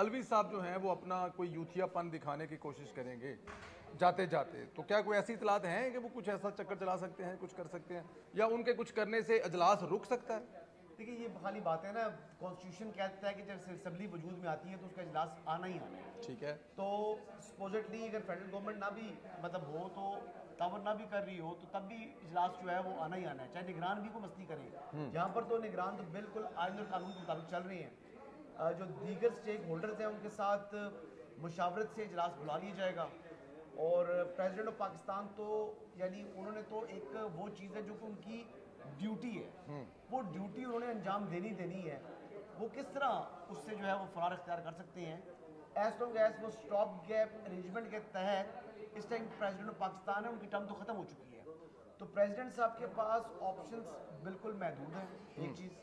अलवी साहब जो हैं वो अपना कोई यूथियापन दिखाने की कोशिश करेंगे जाते जाते, तो क्या कोई ऐसी इतलात हैं कि वो कुछ ऐसा चक्कर चला सकते हैं, कुछ कर सकते हैं, या उनके कुछ करने से अजलास रुक सकता है? देखिए ये खाली बात है ना, कॉन्स्टिट्यूशन कहता है कि जब असेंबली वजूद में आती है तो उसका इजलास आना ही आना है। ठीक है। तो सपोजिटली अगर फेडरल गवर्नमेंट ना भी मतलब हो तो तावर ना भी कर रही हो तो तब भी इजलास जो है वो आना ही आना है, चाहे निगरान भी को मस्ती करें। यहाँ पर तो निगरान तो बिल्कुल आइन और कानून के मुताबिक चल रहे हैं। जो दीगर स्टेक होल्डर्स हैं उनके साथ मुशावरत से इजलास बुला लिया जाएगा। और प्रेसिडेंट ऑफ पाकिस्तान तो यानी उन्होंने तो एक वो चीज़ है जो कि उनकी ड्यूटी है, वो ड्यूटी उन्होंने अंजाम देनी है। वो किस तरह उससे जो है वो फरार इख्तियार कर सकते हैं, एज लॉन्ग एज वो स्टॉप गैप अरेंजमेंट के तहत इस टाइम प्रेसिडेंट ऑफ पाकिस्तान है, उनकी टर्म तो ख़त्म हो चुकी है। तो प्रेसिडेंट साहब के पास ऑप्शंस बिल्कुल महदूद हैं, एक चीज़।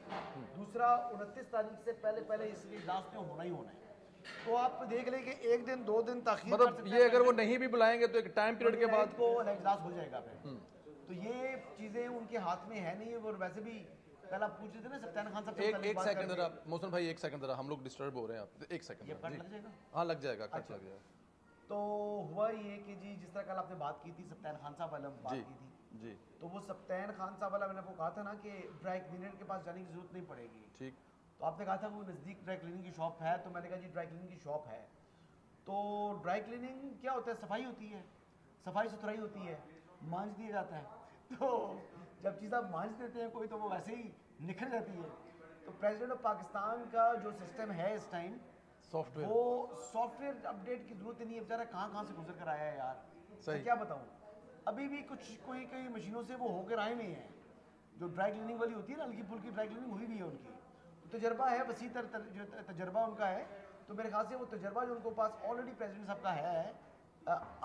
दूसरा, 29 तारीख से पहले इसके इजलास में होना ही होना है। तो आप देख लें कि एक दिन 2 दिन ताखीर कर मतलब सकते ये हैं, अगर वो नहीं भी बुलाएंगे तो एक टाइम पीरियड के बाद को इजलास हो जाएगा फिर। तो ये चीज़ें उनके हाथ में है नहीं। और वैसे भी कल आप पूछ रहे थे ना सत्यान खान साहब से एक बात सेकंड करके। जरा मोहसिन भाई, एक सेकंड जरा, हम लोग डिस्टर्ब हो रहे हैं आप, एक सेकंड ये जी। कट लग जाएगा। हाँ लग जाएगा, कट अच्छा। लग जाएगा। तो हुआ ये कि जी जिस तरह कल आपने बात की थी सत्यान खान साहब वाला बात जी की थी, जी तो वो सत्यान खान साहब वाला मैंने आपको कहा था ना कि ड्राई क्लीनर के पास जाने की जरूरत नहीं पड़ेगी। ठीक। तो आपने कहा था वो नज़दीक ड्राई क्लीनिंग की शॉप है, तो मैंने कहा जी ड्राई क्लीनिंग की शॉप है। तो ड्राई क्लीनिंग क्या होता है, सफाई होती है, सफाई सुथराई होती है, मांझ दिया जाता है। तो जब चीज़ आप मांझ देते हैं कोई तो वो वैसे ही निखर जाती है। तो प्रेसिडेंट ऑफ पाकिस्तान का जो सिस्टम है इस टाइम, सॉफ्टवेयर वो सॉफ्टवेयर अपडेट की जरूरत ही नहीं है। बेचारा कहाँ से गुजर कर आया है यार, सही। मैं क्या बताऊँ। अभी भी कुछ कोई कई मशीनों से वो होकर आए हुए हैं, जो ड्राई क्लीनिंग वाली होती है ना, हल्की फुल्की ड्राई क्लीनिंग हुई भी है उनकी। तो तजर्बा है, वसी जो तजर्बा उनका है। तो मेरे ख्याल से वो तजर्बा जो उनको पास ऑलरेडी प्रेसिडेंट साहब का है,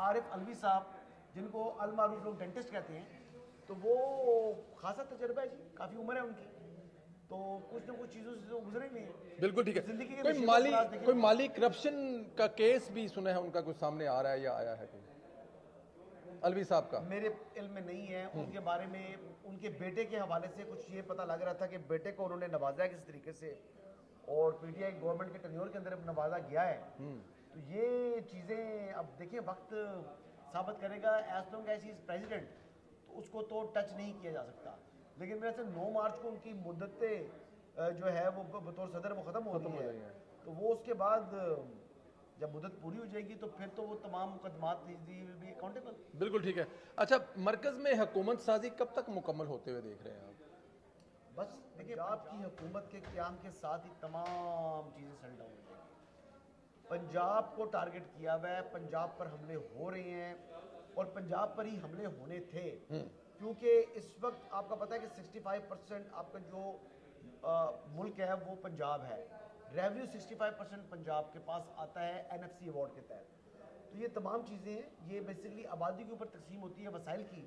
आरिफ अलवी साहब, जिनको अल मारूफ लोग डेंटिस्ट कहते हैं, तो वो खासा तजर्बा है जी, काफ़ी उम्र है उनकी। तो कुछ ना कुछ चीज़ों से तो गुजरेंगे। बिल्कुल ठीक है। जिंदगी के कोई नशे माली को फराज देखें। कोई माली करप्शन का केस भी सुना है उनका, कुछ सामने आ रहा है या आया है कोई अलवी साहब का? मेरे इल्म में नहीं है। उनके बारे में उनके बेटे के हवाले से कुछ ये पता लग रहा था कि बेटे को उन्होंने नवाजा है किस तरीके से, और पीटीआई गवर्नमेंट के टेन्योर के अंदर नवाजा गया है। तो ये चीज़ें अब देखिए वक्त साबित करेगा। As long as he is president तो उसको तो टच नहीं किया जा सकता। लेकिन मेरे से 9 मार्च को उनकी मुद्दतें जो है वो बतौर सदर वो ख़त्म हो रही है। तो वो उसके बाद जब मुद्दत पूरी हो जाएगी तो फिर तो वो तमाम मुकदमात भी अकाउंटेबल। बिल्कुल ठीक है। अच्छा, मरकज में हुकूमत साजी कब तक मुकम्मल होते हुए देख रहे हैं आप? बस देखिए आपकी हुकूमत के क़याम के साथ ही तमाम चीज़ें सेटल डाउन हो जाएंगी। पंजाब को टारगेट किया हुआ है, पंजाब पर हमले हो रहे हैं और पंजाब पर ही हमले होने थे। क्योंकि इस वक्त आपका पता है कि 65% आपका जो मुल्क है वो पंजाब है। रेवेन्यू 65% पंजाब के पास आता है एनएफसी अवार्ड के तहत। तो ये तमाम चीज़ें ये बेसिकली आबादी के ऊपर तकसीम होती है वसाइल की।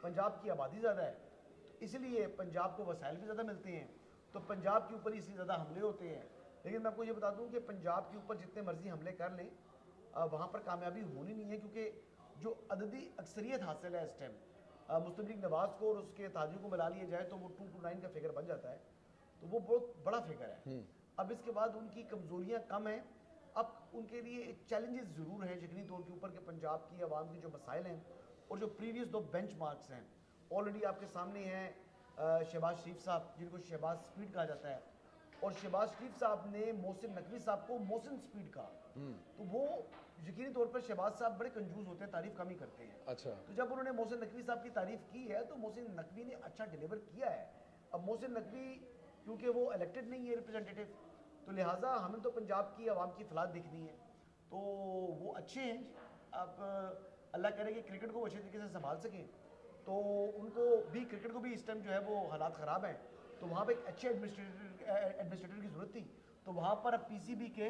पंजाब की आबादी ज़्यादा है तो इसलिए पंजाब को वसाइल भी ज़्यादा मिलते हैं, तो पंजाब के ऊपर इसलिए ज़्यादा हमले होते हैं। लेकिन मैं आपको ये बता दूं कि पंजाब के ऊपर जितने मर्जी हमले कर लें वहाँ पर कामयाबी होनी नहीं है। क्योंकि जो अददी अक्सरियत हासिल है इस टाइम मुस्लिम लीग नवाज को और उसके ताजी को मिला लिया जाए तो वो 229 का फिगर बन जाता है। तो वो बहुत बड़ा फिगर है। अब इसके बाद उनकी कमजोरियां कम हैं। अब उनके लिए चैलेंजेस ज़रूर हैं यकीनी तौर के ऊपर कि पंजाब की आवाम के जो मसाइल हैं और जो प्रीवियस 2 बेंचमार्क्स हैं ऑलरेडी आपके सामने हैं। शहबाज शरीफ साहब जिनको शहबाज स्पीड कहा जाता है, और शहबाज शरीफ साहब ने मोहसिन नकवी साहब को मोहसिन स्पीड कहा। तो वो यकीनी तौर पर शहबाज साहब बड़े कंजूस होते हैं, तारीफ कम ही करते हैं। अच्छा। तो जब उन्होंने मोहसिन नकवी साहब की तारीफ की है तो मोहसिन नकवी ने अच्छा डिलीवर किया है। अब मोहसिन नकवी क्योंकि वो इलेक्टेड नहीं है रिप्रेजेंटेटिव, तो लिहाजा हमें तो पंजाब की आवाम की फलाह दिखनी है। तो वो अच्छे हैं। अब अल्लाह करे कि क्रिकेट को वो अच्छे तरीके से संभाल सकें। तो उनको भी क्रिकेट को भी इस टाइम जो है वो हालात ख़राब हैं, तो वहाँ पे एक अच्छे एडमिनिस्ट्रेटर की ज़रूरत थी। तो वहाँ पर अब पीसीबी के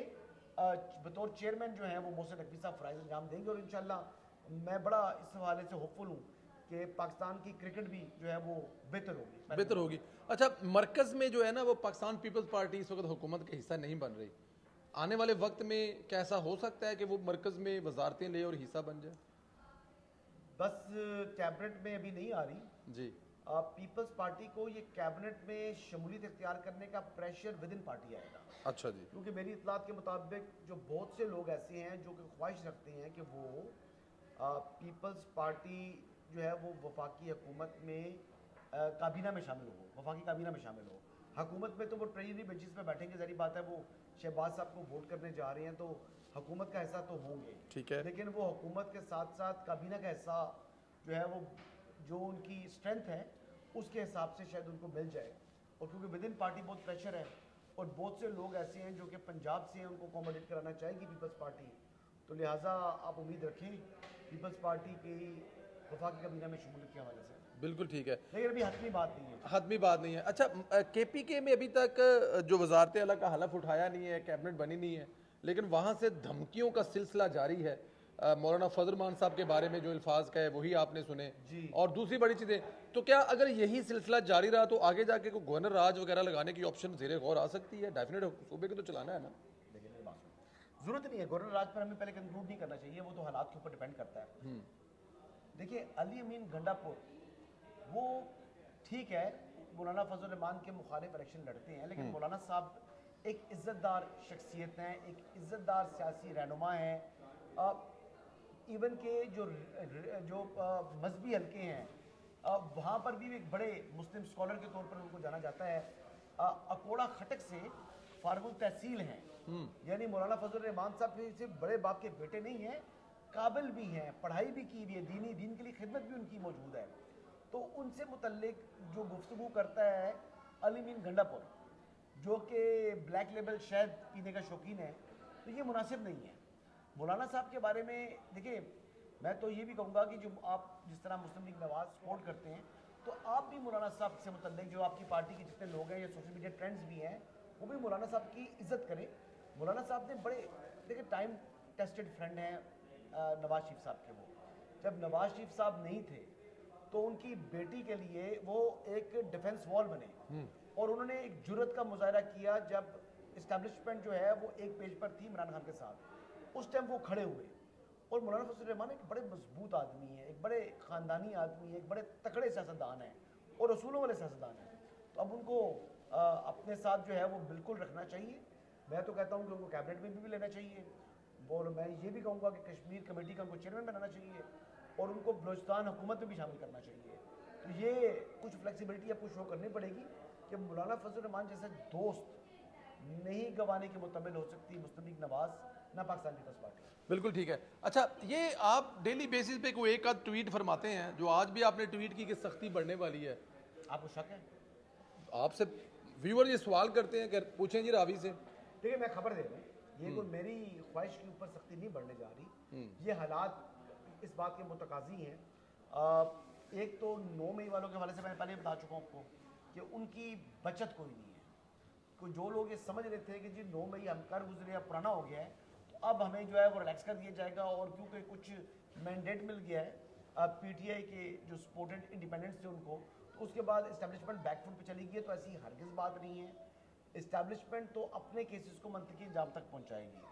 बतौर चेयरमैन जो हैं वो मोहसिन नकवी साहब फ़राइज़ अंजाम देंगे। और इंशाल्लाह मैं बड़ा इस हवाले से होपफुल हूँ कि पाकिस्तान की क्रिकेट भी जो है वो बेहतर होगी। अच्छा, मरकज में जो है ना वो पाकिस्तान पीपल्स पार्टी इस वक्त हुकूमत का हिस्सा नहीं बन रही। आने वाले वक्त में कैसा हो सकता है कि वो मरकज में वजारतें ले और हिस्सा बन जाए? बस कैबिनेट में अभी नहीं आ रही जी। पीपल्स पार्टी को ये कैबिनेट में शमूलियत इख्तियार करने का प्रेशर विद इन पार्टी आएगा। अच्छा जी। क्योंकि मेरी इतलात के मुताबिक जो बहुत से लोग ऐसे हैं जो कि ख्वाहिश रखते हैं कि वो पीपल्स पार्टी जो है वो वफाकी हुकूमत में काबीना में शामिल हो, वफाकी काबीना में शामिल हो। हुकूमत में तो वो ट्रेजरी बेंचेस पे बैठेंगे, ज़ाहिर बात है, वो शहबाज साहब को वोट करने जा रहे हैं तो हुकूमत का हिस्सा तो होंगे, ठीक है। लेकिन वो हुकूमत के साथ साथ काबीना का हिस्सा जो है वो जो उनकी स्ट्रेंथ है उसके हिसाब से शायद उनको मिल जाए। और क्योंकि विद इन पार्टी बहुत प्रेशर है और बहुत से लोग ऐसे हैं जो कि पंजाब से हैं, उनको अकोमोडेट कराना चाहेगी पीपल्स पार्टी, तो लिहाजा आप उम्मीद रखें पीपल्स पार्टी की वफाकी काबीना में शमूलियत के हवाले से। बिल्कुल ठीक है, लेकिन अभी हतमी बात नहीं है। हतमी बात नहीं है। अच्छा, केपीके में अभी तक जो वजारत आला का हलफ उठाया नहीं है, कैबिनेट बनी नहीं है, लेकिन वहाँ से धमकियों का सिलसिला जारी है। मौलाना फजल मान साहब के बारे में जो अल्फाज कहे वही आपने सुने जी। और दूसरी बड़ी चीज़ें, तो क्या अगर यही सिलसिला जारी रहा तो आगे जाके कोई गवर्नर राज वगैरह लगाने की ऑप्शन ज़ेरे गौर आ सकती है? डेफिनेट सूबे को तो चलाना है ना। देखिए मेरी बात सुनो, जरूरत नहीं है गवर्नर राज पर हमें पहले कंक्लूड नहीं करना चाहिए, वो तो हालात के ऊपर डिपेंड करता है। देखिए अली अमीन गंडापुर वो ठीक है, मौलाना फजल रहमान के मुखालिफ इलेक्शन लड़ते हैं, लेकिन मौलाना साहब एक इज़्ज़तदार शख्सियत हैं, एक इज़्ज़तदार सियासी रहनुमा हैं। इवन के जो जो मजहबी हल्के हैं वहाँ पर भी एक बड़े मुस्लिम स्कॉलर के तौर पर उनको जाना जाता है। अकोड़ा खटक से फार्गुल तहसील हैं, यानी मौलाना फजल रहमान साहब सिर्फ बड़े बाप के बेटे नहीं हैं, काबिल भी हैं, पढ़ाई भी की हुई है, दीन के लिए खिदमत भी उनकी मौजूद है। तो उनसे मुतल्लिक जो गुफ्तगू करता है अली मीन गंडापुर, जो कि ब्लैक लेबल शहद पीने का शौकीन है, तो ये मुनासिब नहीं है। मौलाना साहब के बारे में देखिए, मैं तो ये भी कहूँगा कि जो आप जिस तरह मुस्लिम लीग नवाज सपोर्ट करते हैं, तो आप भी मौलाना साहब से मुतल्लिक जो आपकी पार्टी के जितने लोग हैं या सोशल मीडिया ट्रेंड्स भी हैं, वो भी मौलाना साहब की इज्जत करें। मौलाना साहब ने बड़े देखिए टाइम टेस्टेड फ्रेंड हैं नवाज शरीफ साहब के। वो जब नवाज शरीफ साहब नहीं थे तो उनकी बेटी के लिए वो एक डिफेंस वॉल बने और उन्होंने एक जुर्रत का मुजाहरा किया जब इस्टेब्लिशमेंट जो है वो एक पेज पर थी इमरान खान के साथ, उस टाइम वो खड़े हुए। और मौलाना फजल रहमान एक बड़े मजबूत आदमी है, एक बड़े ख़ानदानी आदमी है, एक बड़े तकड़े सियासतदान हैं और रसूलों वाले सियासतदान हैं। तो अब उनको अपने साथ जो है वो बिल्कुल रखना चाहिए। मैं तो कहता हूँ कि उनको कैबिनेट में भी लेना चाहिए और मैं ये भी कहूँगा कि कश्मीर कमेटी का उनको चेयरमैन बनाना चाहिए और उनको बलूचिस्तान हुकूमत में भी शामिल करना चाहिए। तो ये कुछ फ्लेक्सिबिलिटी आपको शो करनी पड़ेगी कि मौलाना फजल रहमान जैसे दोस्त नहीं गंवाने के मुतमिल हो सकती मुस्लिम लीग नवाज ना पाकिस्तान पीपल्स पार्टी। बिल्कुल ठीक है। अच्छा, ये आप डेली बेसिस पे कोई एक आध ट्वीट फरमाते हैं, जो आज भी आपने ट्वीट की कि सख्ती बढ़ने वाली है, आपको शक है? आपसे व्यूअर ये सवाल करते हैं कि पूछें जी रावी से। देखिए मैं खबर दे रहा हूँ, ये कोई मेरी ख्वाहिश के ऊपर सख्ती नहीं बढ़ने जा रही, ये हालात इस बात के मुतकाजी हैं। एक तो 9 मई वालों के हवाले से मैंने पहले बता चुका हूँ आपको कि उनकी बचत कोई नहीं है। कोई जो लोग ये समझ रहे थे कि जी 9 मई हम कर गुजरे, अब पुराना हो गया है, तो अब हमें जो है वो रिलैक्स कर दिया जाएगा और क्योंकि कुछ मैंडेट मिल गया है पीटीआई के जो सपोर्टेड इंडिपेंडेंट्स थे उनको, तो उसके बाद इस्टेब्लिशमेंट बैकफुट पे चली गई है। तो ऐसी हरगिज़ बात नहीं है। इस्टेब्लिशमेंट तो अपने केसेस को मंतकी इंजाम तक पहुँचाएगी।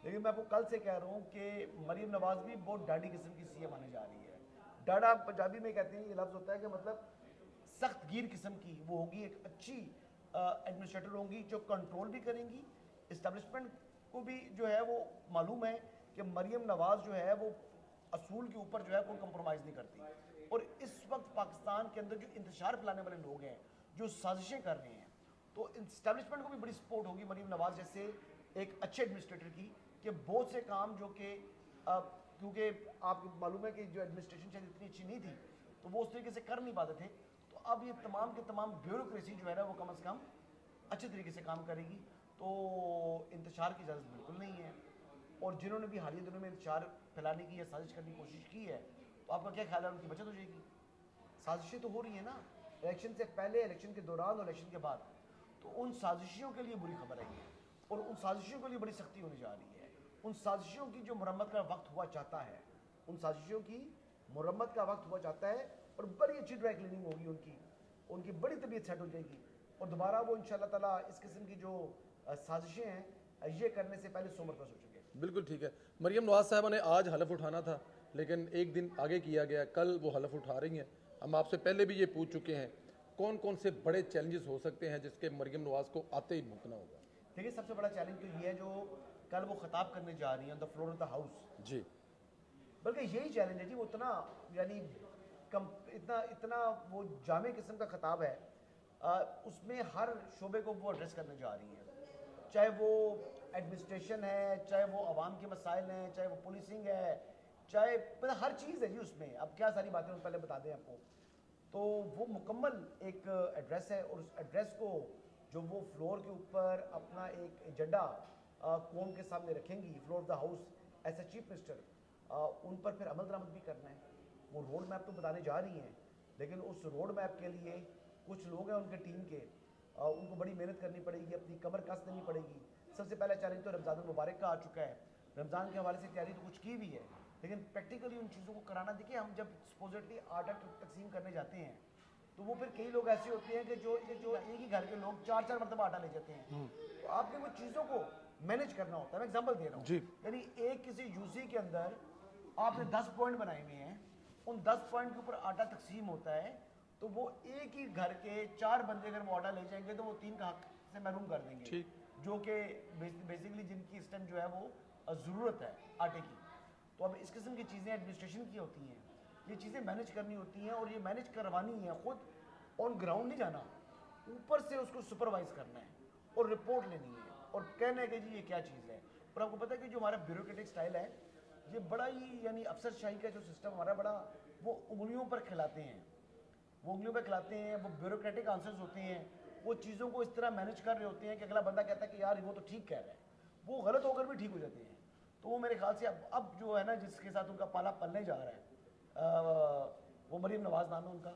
लेकिन मैं आपको कल से कह रहा हूँ कि मरीम नवाज भी बहुत डाढ़ी किस्म की सीएम आने जा रही है। डाढ़ा पंजाबी में कहते हैं, ये लफ्ज़ होता है कि मतलब सख्त गिर किस्म की वो होगी, एक अच्छी एडमिनिस्ट्रेटर होंगी जो कंट्रोल भी करेंगी। इस्टेब्लिशमेंट को भी जो है वो मालूम है कि मरीम नवाज जो है वो असूल के ऊपर जो है कोई कंप्रोमाइज़ नहीं करती। और इस वक्त पाकिस्तान के अंदर जो इंतशार फैलाने वाले लोग हैं, जो साजिशें कर रहे हैं, तो इस्टेब्लिशमेंट को भी बड़ी सपोर्ट होगी मरीम नवाज जैसे एक अच्छे एडमिनिस्ट्रेटर की, कि बहुत से काम जो कि क्योंकि आपको मालूम है कि जो एडमिनिस्ट्रेशन शायद इतनी अच्छी नहीं थी तो वो उस तरीके से कर नहीं पाते थे। तो अब ये तमाम के तमाम ब्यूरोक्रेसी जो है ना वो कम से कम अच्छे तरीके से काम करेगी। तो इंतशार की इजाज़त बिल्कुल नहीं है। और जिन्होंने भी हालिया दिनों में इंतशार फैलाने की या साजिश करने की कोशिश की है, तो आपका क्या ख्याल है उनकी बचत हो जाएगी? साजिशें तो हो रही हैं ना, इलेक्शन से पहले, इलेक्शन के दौरान और इलेक्शन के बाद। तो उन साजिशों के लिए बुरी खबर है ये, और उन साजिशों के लिए बड़ी सख्ती होने जा रही है। उन साजिशों की जो मुरम्मत का वक्त हुआ चाहता है, उन साजिशों की मुरम्मत का वक्त हुआ चाहता है और बड़ी अच्छी ड्राई क्लीनिंग होगी उनकी, उनकी बड़ी तबीयत सेट हो जाएगी और दोबारा वो इंशाल्लाह ताला इस किस्म की जो साजिशें हैं ये करने से पहले 100 मरतबा सोचेंगे। बिल्कुल ठीक है। मरियम नवाज साहबा ने आज हलफ उठाना था, लेकिन एक दिन आगे किया गया, कल वो हलफ उठा रही हैं। हम आपसे पहले भी ये पूछ चुके हैं, कौन कौन से बड़े चैलेंजेस हो सकते हैं जिसके मरियम नवाज को आते ही भुगतना होगा? देखिए सबसे बड़ा चैलेंज तो ये है जो कल वो खिताब करने जा रही है on the floor of the house, जी बल्कि यही चैलेंज है जी। वो इतना यानी इतना इतना वो जामे किस्म का खिताब है, उसमें हर शोबे को वो एड्रेस करने जा रही हैं, चाहे वो एडमिनिस्ट्रेशन है, चाहे वो आवाम के मसाइल हैं, चाहे वो पुलिसिंग है, चाहे मतलब हर चीज़ है जी उसमें। अब क्या सारी बातें पहले बता दें आपको, तो वो मुकम्मल एक एड्रेस है, और उस एड्रेस को जो वो फ्लोर के ऊपर अपना एक एजेंडा कौम के सामने रखेंगी, floor of the house as a chief minister, उन पर फिर अमल दरामद भी करना है। वो रोड मैप तो बताने जा रही हैं, लेकिन उस रोड मैप के लिए कुछ लोग हैं उनके टीम के, उनको बड़ी मेहनत करनी पड़ेगी, अपनी कमर कस देनी पड़ेगी। सबसे पहला चैलेंज तो रमज़ान मुबारक का आ चुका है, रमज़ान के हवाले से तैयारी तो कुछ की भी है, लेकिन प्रैक्टिकली उन चीज़ों को कराना। देखिए हम जब सपोजिटली आटा तकसीम करने जाते हैं, तो वो फिर कई लोग ऐसे होते हैं कि जो एक ही घर के लोग 4-4 मरतबा आटा ले जाते हैं। तो आपने वो चीज़ों को मैनेज करना होता है। मैं एग्जांपल दे रहा हूँ, यानी एक किसी यूसी के अंदर आपने 10 पॉइंट बनाए हुए हैं, उन 10 पॉइंट के ऊपर आटा तकसीम होता है, तो वो एक ही घर के 4 बंदे अगर वो आटा ले जाएंगे तो वो 3 का हक से महरूम कर देंगे, जो कि बेसिकली जिनकी इस टाइम जो है वो ज़रूरत है आटे की। तो अब इस किस्म की चीज़ें एडमिनिस्ट्रेशन की होती हैं, ये चीज़ें मैनेज करनी होती हैं, और ये मैनेज करवानी है, खुद ऑन ग्राउंड नहीं जाना, ऊपर से उसको सुपरवाइज करना है और रिपोर्ट लेनी है और कहना है कि जी ये क्या चीज़ है। और आपको पता है कि जो हमारा ब्यूरोक्रेटिक स्टाइल है, ये बड़ा ही यानी अफसरशाही का जो सिस्टम हमारा बड़ा, वो उंगलियों पर खिलाते हैं, वो उंगलियों पर खिलाते हैं, वो ब्यूरोक्रेटिक आंसर्स होते हैं, वो चीज़ों को इस तरह मैनेज कर रहे होते हैं कि अगला बंदा कहता है कि यार वो तो ठीक कह रहा है, वो गलत होकर भी ठीक हो जाते हैं। तो वो मेरे ख्याल से अब जो है ना, जिसके साथ उनका पाला पलने जा रहा है, वो मरीम नवाज़ नाम है उनका,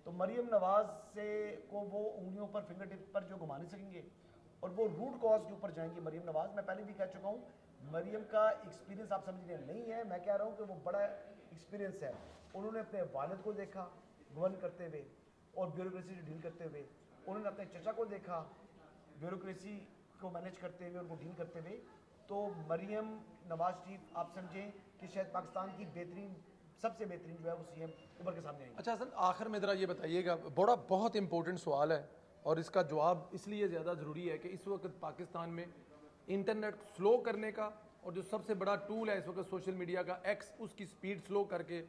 तो मरीम नवाज़ से को वो उंगलियों पर फिंगर टिप पर जो घुमा नहीं सकेंगे, और वो रूट कॉज के ऊपर जाएंगी मरीम नवाज़। मैं पहले भी कह चुका हूँ, मरीम का एक्सपीरियंस आप समझ रहे नहीं है, मैं कह रहा हूँ कि वो बड़ा एक्सपीरियंस है। उन्होंने अपने वालिद को देखा गवर्न करते हुए और ब्यूरोक्रेसी से डील करते हुए, उन्होंने अपने चचा को देखा ब्यूरोक्रेसी को मैनेज करते हुए, उनको डील करते हुए। तो मरीम नवाज शरीफ आप समझें कि शायद पाकिस्तान की बेहतरीन, सबसे बेहतरीन जो है वो सीएम उभर के सामने आएंगे। अच्छा हसन, आखिर में ज़रा ये बताइएगा, बड़ा बहुत इंपॉर्टेंट सवाल है और इसका जवाब इसलिए ज़्यादा ज़रूरी है कि इस वक्त पाकिस्तान में इंटरनेट स्लो करने का, और जो सबसे बड़ा टूल है इस वक्त सोशल मीडिया का एक्स, उसकी स्पीड स्लो करके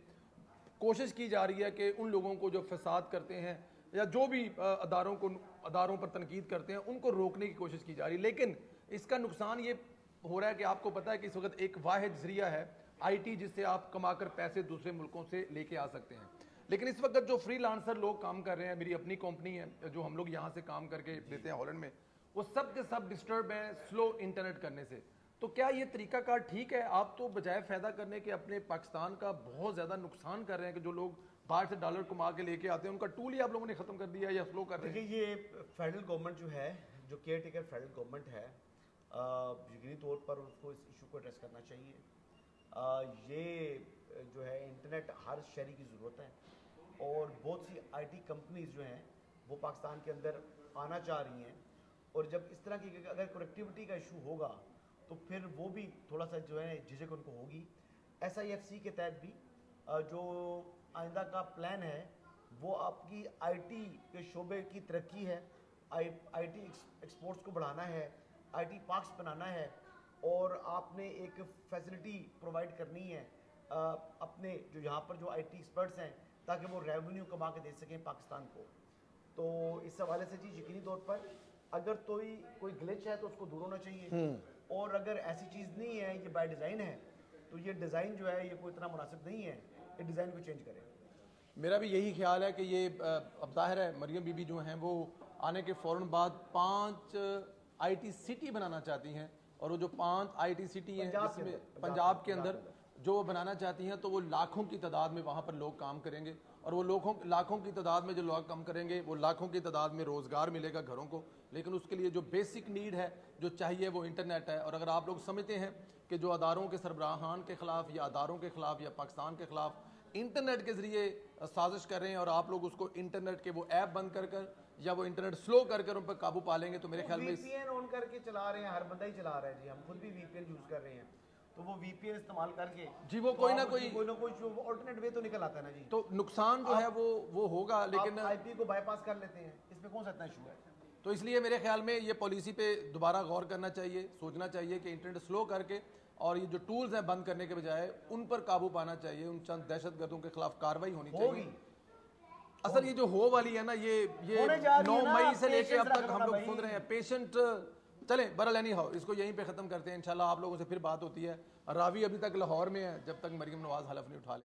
कोशिश की जा रही है कि उन लोगों को जो फसाद करते हैं या जो भी अदारों पर तनकीद करते हैं उनको रोकने की कोशिश की जा रही है। लेकिन इसका नुकसान ये हो रहा है कि आपको पता है कि इस वक्त एक वाहिद जरिया है आईटी, जिससे आप कमाकर पैसे दूसरे मुल्कों से लेके आ सकते हैं। लेकिन इस वक्त जो फ्रीलांसर लोग काम कर रहे हैं, मेरी अपनी कंपनी है जो हम लोग यहाँ से काम करके देते हैं हॉलैंड में, वो सब के सब डिस्टर्ब हैं स्लो इंटरनेट करने से। तो क्या ये तरीकाकार ठीक है? आप तो बजाय फ़ायदा करने के अपने पाकिस्तान का बहुत ज़्यादा नुकसान कर रहे हैं कि जो लोग बाहर से डॉलर कमा के लेके आते हैं उनका टूल ही आप लोगों ने ख़त्म कर दिया या स्लो कर रहे हैं। देखिए ये फेडरल गवर्नमेंट जो है, जो केयर टेकर फेडरल गवर्नमेंट है, यकीनी तौर पर उसको इस इशू को एड्रेस करना चाहिए। ये जो है इंटरनेट हर शहरी की ज़रूरत है, और बहुत सी आईटी कंपनीज जो हैं वो पाकिस्तान के अंदर आना चाह रही हैं, और जब इस तरह की अगर कनेक्टिविटी का इशू होगा तो फिर वो भी थोड़ा सा जो है झिझक उनको होगी। SIFC के तहत भी जो आइंदा का प्लान है वो आपकी आईटी के शोबे की तरक्की है, आईटी एक्सपोर्ट्स को बढ़ाना है, आईटी पार्क्स बनाना है, और आपने एक फैसिलिटी प्रोवाइड करनी है अपने जो यहाँ पर जो आईटी एक्सपर्ट्स हैं, ताकि वो रेवेन्यू कमा के दे सकें पाकिस्तान को। तो इस हवाले से जी यकीनी तौर पर अगर तो कोई ग्लिच है तो उसको दूर होना चाहिए, और अगर ऐसी चीज़ नहीं है, ये बाय डिज़ाइन है, तो ये डिज़ाइन जो है ये कोई इतना मुनासिब नहीं है, ये डिज़ाइन को चेंज करें। मेरा भी यही ख्याल है कि ये अब जाहिर है मरियम बीबी जो हैं वो आने के फ़ौरन बाद 5 आईटी सिटी बनाना चाहती हैं, और वो जो 5 आईटी सिटी हैं जिसमें पंजाब के अंदर जो वो बनाना चाहती हैं, तो वो लाखों की तादाद में वहाँ पर लोग काम करेंगे, और वो लाखों की तादाद में जो लोग काम करेंगे वो लाखों की तादाद में रोज़गार मिलेगा घरों को। लेकिन उसके लिए जो बेसिक नीड है, जो चाहिए, वो इंटरनेट है। और अगर आप लोग समझते हैं कि जो अदारों के सरबराहान के ख़िलाफ़ या अदारों के ख़िलाफ़ या पाकिस्तान के ख़िलाफ़ इंटरनेट के ज़रिए साजिश कर रहे हैं, और आप लोग उसको इंटरनेट के वो ऐप बंद कर या वो इंटरनेट स्लो कर उन पर काबू पा लेंगे, तो मेरे ख्याल में VPN ऑन करके चला रहे हैं, हर बंदा ही चला रहा है जी, हम खुद भी VPN यूज़ कर रहे हैं, तो वो VPN इस्तेमाल करके जी वो कोई ना कोई ऑल्टरनेट वे तो निकल आता है ना जी। तो नुकसान जो है वो होगा, लेकिन IP को बाईपास कर लेते हैं, इसमें कौन सा इतना इशू है? तो इसलिए मेरे ख्याल में ये पॉलिसी पे दोबारा गौर करना चाहिए, सोचना चाहिए कि इंटरनेट स्लो करके और ये जो टूल्स हैं बंद करने के बजाय उन पर काबू पाना चाहिए, उन चंद दहशतगर्दों के खिलाफ कार्रवाई होनी चाहिए। असल ये जो हो वाली है ना, ये 9 मई से लेके अब तक हम लोग सुन रहे हैं पेशेंट। चलें बरल एनी हाउ, इसको यहीं पे खत्म करते हैं। इंशाल्लाह आप लोगों से फिर बात होती है। रावी अभी तक लाहौर में है, जब तक मरीम नवाज हलफ नहीं उठा ले।